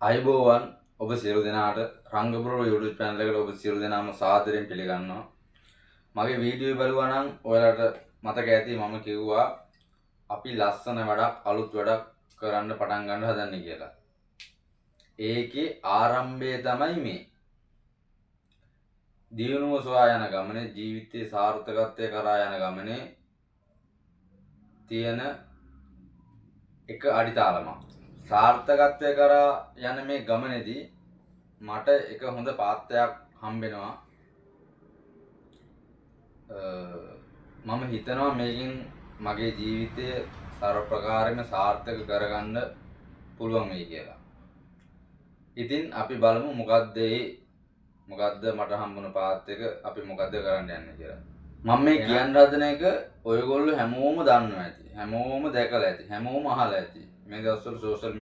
අයිබෝවන් ඔබ සියලු දෙනාට රංගපුර YouTube channel එකට ඔබ සියලු දෙනාම සාදරයෙන් පිළිගන්නවා. මගේ වීඩියෝ බලුවා නම් ඔයාලට මතක ඇති මම කිව්වා අපි ලස්සන වැඩක් අලුත් වැඩක් කරන්න පටන් ගන්න හදන්නේ කියලා. ඒකේ ආරම්භය තමයි මේ. දියුණුව සොයා යන ගමනේ ජීවිතයේ සාර්ථකත්වය කරා යන ගමනේ තියෙන එක අඩිතාලමක්. සාර්ථකත්වය කරා යන මේ ගමනේදී මට එක හොඳ පාත්‍රයක් හම්බෙනවා. මම හිතනවා මේකෙන් මගේ ජීවිතය සර්ව ප්‍රකාරයෙන්ම සාර්ථක කරගන්න පුළුවන් වෙයි කියලා. ඉතින් අපි බලමු මොකද්ද මට හම්බුන පාත්‍රයක අපි මොකද්ද කරන්න යන්නේ කියලා. මම මේ කියන්න හදන එක ඔයගොල්ලෝ හැමෝම දන්නවා ඇති. හැමෝම දැකලා ඇති. හැමෝම අහලා ඇති. මේ දවස්වල සෝෂල්